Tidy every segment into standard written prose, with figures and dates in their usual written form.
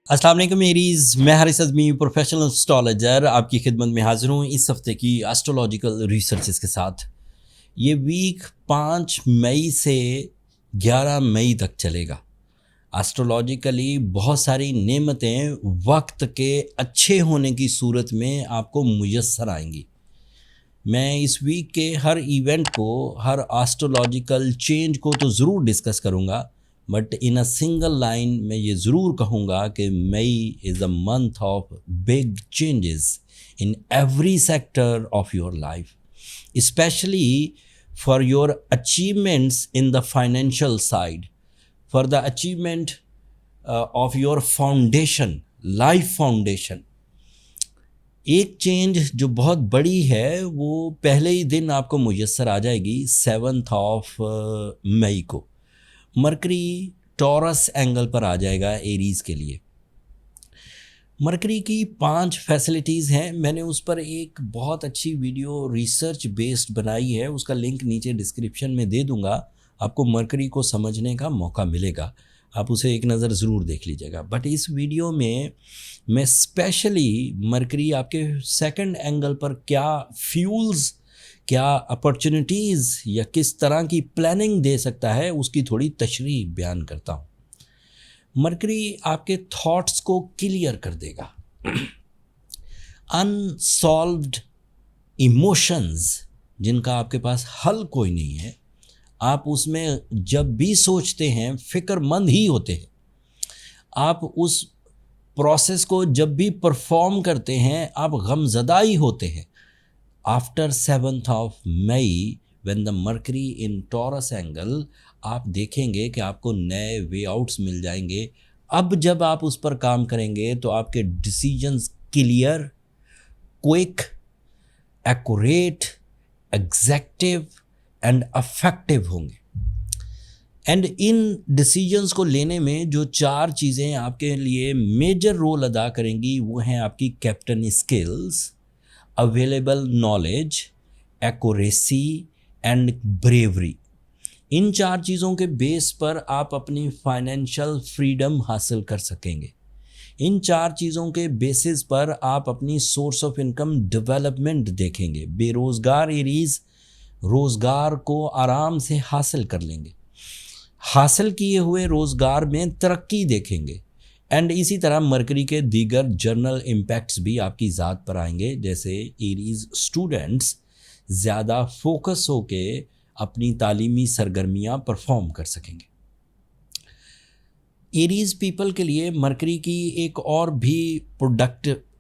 अस्सलाम वालेकुम मेरीज़, मैं हारिस अज़मी प्रोफेशनल एस्ट्रोलॉजर आपकी खिदमत में हाज़िर हूँ इस हफ़्ते की एस्ट्रोलॉजिकल रिसर्चेस के साथ। ये वीक 5 मई से 11 मई तक चलेगा। एस्ट्रोलॉजिकली बहुत सारी नेमतें वक्त के अच्छे होने की सूरत में आपको मुयस्सर आएंगी। मैं इस वीक के हर इवेंट को, हर एस्ट्रोलॉजिकल चेंज को तो ज़रूर डिस्कस करूँगा, but in a single line मैं ये ज़रूर कहूँगा कि May is a month of big changes in every sector of your life, especially for your achievements in the financial side, for the achievement of your foundation, life foundation. एक change जो बहुत बड़ी है वो पहले ही दिन आपको मुयस्सर आ जाएगी 7 ऑफ मई को। मरकरी टॉरस एंगल पर आ जाएगा एरीज़ के लिए। मरकरी की 5 फैसिलिटीज़ हैं। मैंने उस पर एक बहुत अच्छी वीडियो रिसर्च बेस्ड बनाई है, उसका लिंक नीचे डिस्क्रिप्शन में दे दूंगा। आपको मरकरी को समझने का मौका मिलेगा, आप उसे एक नज़र ज़रूर देख लीजिएगा। बट इस वीडियो में मैं स्पेशली मरकरी आपके सेकंड एंगल पर क्या फ्यूल्स, क्या अपॉर्चुनिटीज़ या किस तरह की प्लानिंग दे सकता है उसकी थोड़ी तशरीह बयान करता हूँ। मरकरी आपके थॉट्स को क्लियर कर देगा। अनसॉल्व्ड इमोशंस जिनका आपके पास हल कोई नहीं है, आप उसमें जब भी सोचते हैं फ़िक्रमंद ही होते हैं। आप उस प्रोसेस को जब भी परफॉर्म करते हैं आप गमज़दा ही होते हैं। After 7th of May when the Mercury in Taurus angle, आप देखेंगे कि आपको नए वे आउट्स मिल जाएंगे। अब जब आप उस पर काम करेंगे तो आपके decisions clear, quick, accurate, executive and affective होंगे। एंड इन डिसीजंस को लेने में जो 4 चीज़ें आपके लिए मेजर रोल अदा करेंगी वो हैं आपकी captain skills, available knowledge, accuracy and bravery. इन 4 चीज़ों के बेस पर आप अपनी फाइनेंशियल फ्रीडम हासिल कर सकेंगे। इन 4 चीज़ों के बेसिस पर आप अपनी सोर्स ऑफ इनकम डेवलपमेंट देखेंगे। बेरोज़गार एरीज़ रोज़गार को आराम से हासिल कर लेंगे, हासिल किए हुए रोज़गार में तरक्की देखेंगे। एंड इसी तरह मरकरी के दीगर जर्नल इम्पैक्ट्स भी आपकी ज़ात पर आएंगे, जैसे एरीज़ स्टूडेंट्स ज़्यादा फोकस होके अपनी तालीमी सरगर्मियाँ परफॉर्म कर सकेंगे। एरीज़ पीपल के लिए मरकरी की एक और भी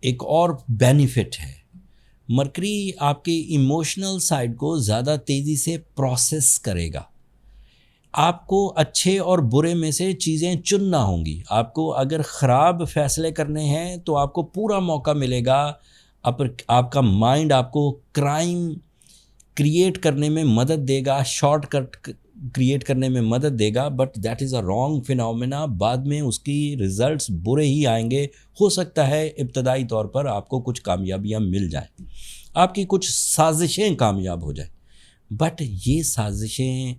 एक और बेनिफिट है। मरकरी आपके इमोशनल साइड को ज़्यादा तेज़ी से प्रोसेस करेगा। आपको अच्छे और बुरे में से चीज़ें चुनना होंगी। आपको अगर ख़राब फ़ैसले करने हैं तो आपको पूरा मौका मिलेगा। आपका माइंड आपको क्राइम क्रिएट करने में मदद देगा, शॉर्टकट क्रिएट करने में मदद देगा, but that is a wrong phenomena. बाद में उसकी रिज़ल्ट्स बुरे ही आएंगे। हो सकता है इब्तदाई तौर पर आपको कुछ कामयाबियाँ मिल जाएं, आपकी कुछ साजिशें कामयाब हो जाएं, बट ये साजिशें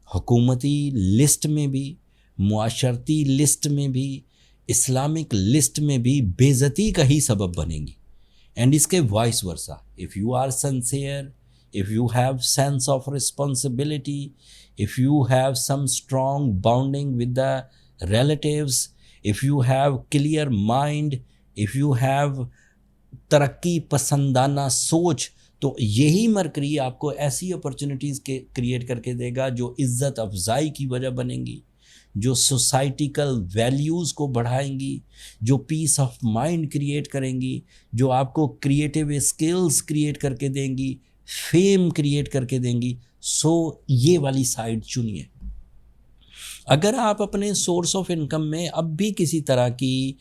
हुकूमती लिस्ट में भी, मुआशरती लिस्ट में भी, इस्लामिक लिस्ट में भी बेइज्जती का ही सबब बनेंगी। एंड इसके vice versa, if you are sincere, if you have sense of responsibility, if you have some strong bonding with the relatives, if you have clear mind, if you have तरक्की पसंदाना सोच, तो यही मरकरी आपको ऐसी opportunities के create करके देगा जो इज़्ज़त अफजाई की वजह बनेंगी, जो सोसाइटिकल वैल्यूज़ को बढ़ाएंगी, जो पीस ऑफ माइंड क्रिएट करेंगी, जो आपको क्रिएटिव स्किल्स क्रिएट करके देंगी, फेम क्रिएट करके देंगी। सो ये वाली साइड चुनिए। अगर आप अपने सोर्स ऑफ इनकम में अब भी किसी तरह की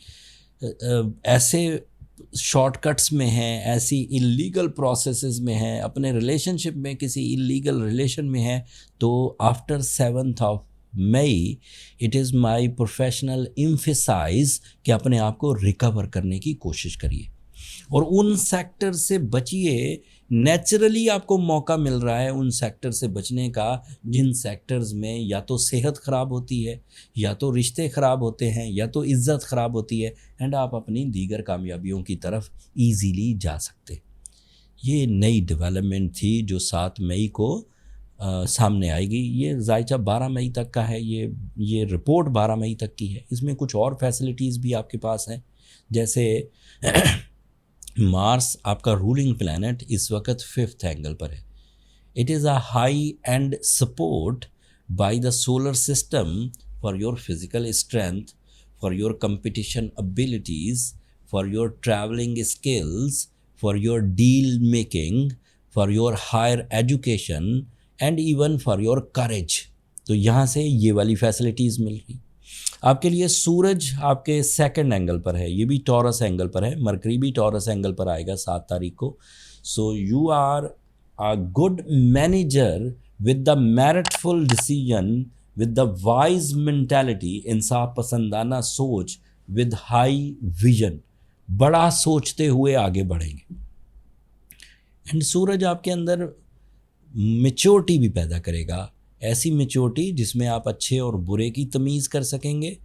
ऐसे शॉर्टकट्स में हैं, ऐसी इलीगल प्रोसेसेस में हैं, अपने रिलेशनशिप में किसी इलीगल रिलेशन में हैं, तो after 7th of May it is my professional emphasise कि अपने आप को रिकवर करने की कोशिश करिए और उन सेक्टर से बचिए नेचुरली आपको मौका मिल रहा है उन सेक्टर से बचने का जिन सेक्टर्स में या तो सेहत ख़राब होती है, या तो रिश्ते ख़राब होते हैं, या तो इज़्ज़त ख़राब होती है, एंड आप अपनी दीगर कामयाबियों की तरफ ईज़िली जा सकते। ये नई डेवलपमेंट थी जो 7 मई को सामने आएगी। ये जायचा 12 मई तक का है, ये रिपोर्ट 12 मई तक की है। इसमें कुछ और फैसिलिटीज़ भी आपके पास हैं, जैसे मार्स आपका रूलिंग प्लैनेट इस वक्त 5th एंगल पर है। It is a high end support by the solar system for your physical strength, for your competition abilities, for your travelling skills, for your deal making, for your higher education and even for your courage. तो यहाँ से ये वाली facilities मिल रही आपके लिए। सूरज आपके 2nd angle पर है, ये भी टॉरस एंगल पर है। मरकरी भी टॉरस एंगल पर आएगा 7 तारीख को। So you are a good manager with the meritful decision, with the wise mentality, इंसाफ पसंदाना सोच, विद हाई विजन। बड़ा सोचते हुए आगे बढ़ेंगे। एंड सूरज आपके अंदर मैच्योरिटी भी पैदा करेगा, ऐसी मैच्योरिटी जिसमें आप अच्छे और बुरे की तमीज़ कर सकेंगे,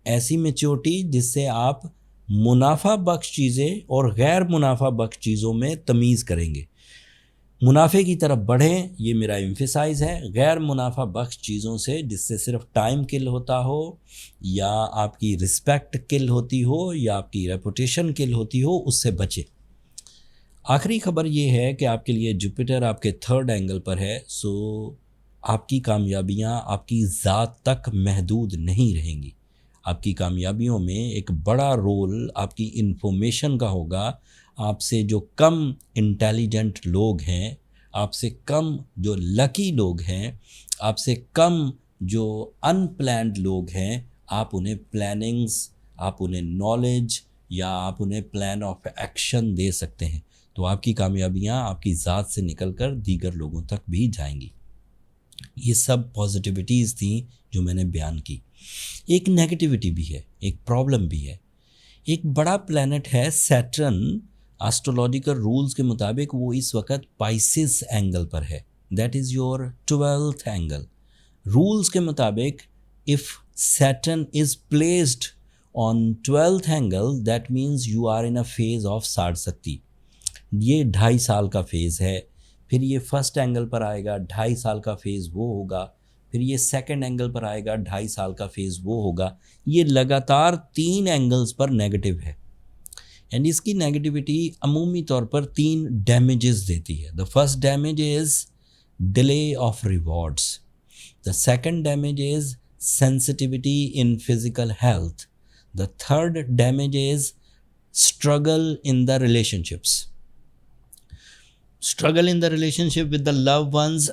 ऐसी मैच्योरिटी जिससे आप मुनाफा बख्श चीज़ें और गैर मुनाफा बख्श चीज़ों में तमीज़ करेंगे। मुनाफे की तरफ बढ़ें, ये मेरा एम्फेसाइज है। गैर मुनाफा बख्श चीज़ों से, जिससे सिर्फ टाइम किल होता हो, या आपकी रिस्पेक्ट किल होती हो, या आपकी रेपुटेशन किल होती हो, उससे बचे। आखिरी खबर ये है कि आपके लिए जुपिटर आपके 3rd एंगल पर है। सो आपकी कामयाबियाँ आपकी ज़ात तक महदूद नहीं रहेंगी। आपकी कामयाबियों में एक बड़ा रोल आपकी इन्फॉर्मेशन का होगा। आपसे जो कम इंटेलिजेंट लोग हैं, आपसे कम जो लकी लोग हैं, आपसे कम जो अनप्लैन्ड लोग हैं, आप उन्हें प्लानिंग्स, आप उन्हें नॉलेज, या आप उन्हें प्लान ऑफ एक्शन दे सकते हैं। तो आपकी कामयाबियाँ आपकी ज़ात से निकलकर दीगर लोगों तक भी जाएंगी। ये सब पॉजिटिविटीज़ थी जो मैंने बयान की। एक नेगेटिविटी भी है, एक प्रॉब्लम भी है। एक बड़ा प्लैनेट है सैटर्न, एस्ट्रोलॉजिकल रूल्स के मुताबिक वो इस वक्त पाइसिस एंगल पर है। That is your 12th angle. Rules के मुताबिक if Saturn is placed on 12th angle, that means you are in a phase of साढ़सती। ये 2.5 साल का फेज़ है। फिर ये 1st एंगल पर आएगा, 2.5 साल का फेज़ वो होगा। फिर ये 2nd एंगल पर आएगा, 2.5 साल का फेज़ वो होगा। ये लगातार 3 एंगल्स पर नेगेटिव है। एंड इसकी नेगेटिविटी अमूमी तौर पर 3 डैमेजेस देती है। The first damage is delay of rewards. The second damage is sensitivity in physical health. The third damage is struggle in the relationships. Struggle in the relationship with the loved ones,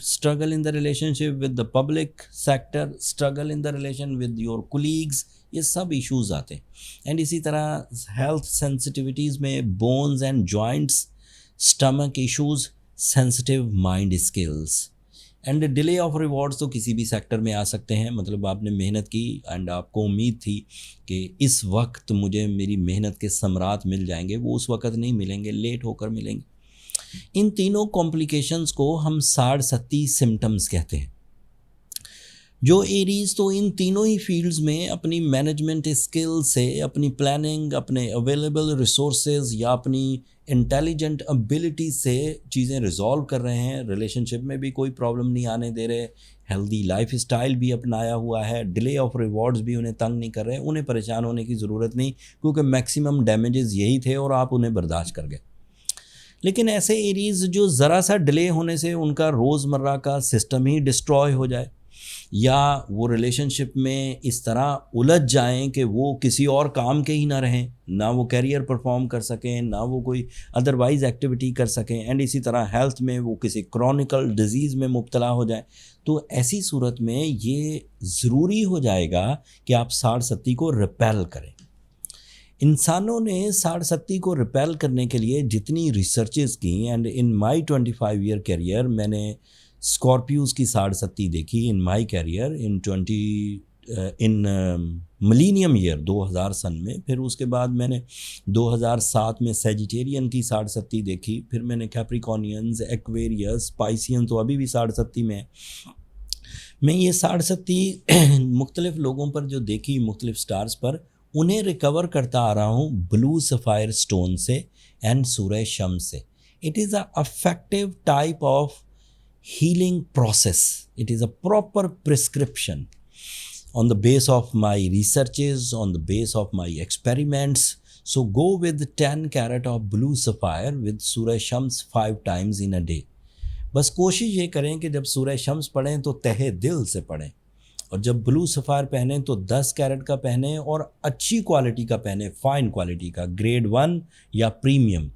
struggle in the relationship with the public sector, struggle in the relation with your colleagues, ये सब issues आते हैं। And इसी तरह health sensitivities में bones and joints, stomach issues, sensitive mind skills. And delay of rewards तो किसी भी सेक्टर में आ सकते हैं। मतलब आपने मेहनत की एंड आपको उम्मीद थी कि इस वक्त मुझे मेरी मेहनत के समरात मिल जाएंगे, वो उस वक्त नहीं मिलेंगे, लेट होकर मिलेंगे। इन तीनों कॉम्प्लिकेशंस को हम साढ़सती सिम्टम्स कहते हैं। जो एरीज तो इन तीनों ही फील्ड्स में अपनी मैनेजमेंट स्किल से, अपनी प्लानिंग, अपने अवेलेबल रिसोर्सेज या अपनी इंटेलिजेंट एबिलिटी से चीज़ें रिजॉल्व कर रहे हैं। रिलेशनशिप में भी कोई प्रॉब्लम नहीं आने दे रहे, हेल्दी लाइफ स्टाइल भी अपनाया हुआ है, डिले ऑफ रिवॉर्ड्स भी उन्हें तंग नहीं कर रहे। उन्हें परेशान होने की ज़रूरत नहीं, क्योंकि मैक्सिमम डैमेजेस यही थे और आप उन्हें बर्दाश्त कर गए। लेकिन ऐसे एरीज जो ज़रा सा डिले होने से उनका रोज़मर्रा का सिस्टम ही डिस्ट्रॉय हो जाए, या वो रिलेशनशिप में इस तरह उलझ जाएं कि वो किसी और काम के ही ना रहें, ना वो कैरियर परफॉर्म कर सकें, ना वो कोई अदरवाइज़ एक्टिविटी कर सकें, एंड इसी तरह हेल्थ में वो किसी क्रॉनिकल डिजीज़ में मुब्तला हो जाए, तो ऐसी सूरत में ये ज़रूरी हो जाएगा कि आप साढ़सती को रिपेल करें। इंसानों ने साढ़सती को रिपेल करने के लिए जितनी रिसर्चेस की, and in my 25 year career मैंने स्कॉर्पियोज़ की साढ़सती देखी in my career in in millennium year 2000 सन में। फिर उसके बाद मैंने 2007 में सेजिटेरियन की 60 देखी, फिर मैंने कैप्रिकॉनियंस, एक्वेरियस, पाइसियन तो अभी भी 60 में है। मैं ये 60 मुख्तलिफ लोगों पर जो देखी, मुख्तलिफ स्टार्स पर, उन्हें रिकवर करता आ रहा हूँ ब्लू सफ़ायर स्टोन से एंड सूरज शम्स से। It is a affective type of healing process. It is a proper prescription on the base of my researches, on the base of my experiments. So go with 10 carat of blue sapphire with Suraj Shams 5 times in a day. बस कोशिश ये करें कि जब सूरज शम्स पढ़ें तो तहे दिल से पढ़ें, और जब ब्लू सफ़ायर पहने तो 10 कैरेट का पहने और अच्छी क्वालिटी का पहने, फाइन क्वालिटी का, ग्रेड 1 या प्रीमियम।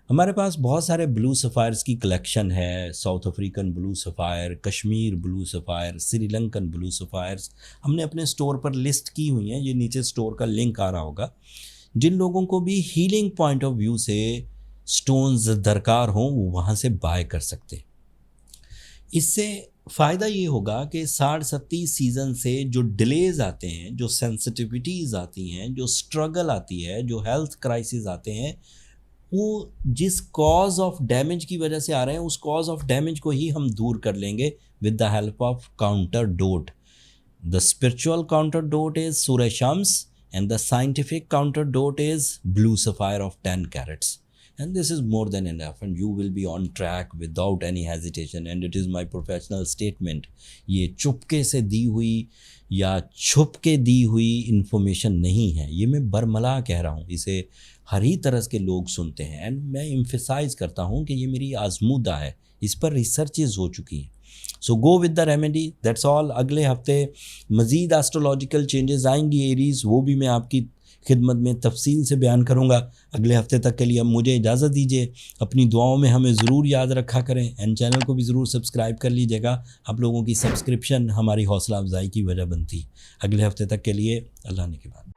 हमारे पास बहुत सारे ब्लू सफ़ायर्स की कलेक्शन है, South African blue sapphire, Kashmir blue sapphire, Sri Lankan blue sapphires हमने अपने स्टोर पर लिस्ट की हुई हैं। ये नीचे स्टोर का लिंक आ रहा होगा। जिन लोगों को भी हीलिंग पॉइंट ऑफ व्यू से स्टोन्स दरकार हों वो वहाँ से बाय कर सकते। इससे फ़ायदा ये होगा कि 60 सीज़न से जो डिलेज़ आते हैं, जो सेंसिटिविटीज़ आती हैं, जो स्ट्रगल आती है, जो हेल्थ क्राइसिस आते हैं, वो जिस कॉज ऑफ डैमेज की वजह से आ रहे हैं उस कॉज ऑफ डैमेज को ही हम दूर कर लेंगे with the help of counter dote. The spiritual counter dote is सूरज शम्स and the scientific counter dote is blue sapphire of 10 carats, and this is more than enough and you will be on track without any hesitation and it is my professional statement। ये चुपके से दी हुई या छुप के दी हुई information नहीं है, ये मैं बरमला कह रहा हूँ। इसे हर ही तरह के लोग सुनते हैं एंड मैं एम्फेसाइज करता हूँ कि ये मेरी आजमूदा है, इस पर रिसर्चेज हो चुकी हैं। So go with the remedy, that's all. अगले हफ्ते मज़ीद एस्ट्रोलॉजिकल चेंजेस आएंगी एरीज़, वो भी मैं आपकी खिदमत में तफसील से बयान करूँगा। अगले हफ्ते तक के लिए अब मुझे इजाज़त दीजिए। अपनी दुआओं में हमें ज़रूर याद रखा करें एंड चैनल को भी ज़रूर सब्सक्राइब कर लीजिएगा। आप लोगों की सब्सक्रिप्शन हमारी हौसला अफजाई की वजह बनती। अगले हफ्ते तक के लिए अल्लाह ने के बाद।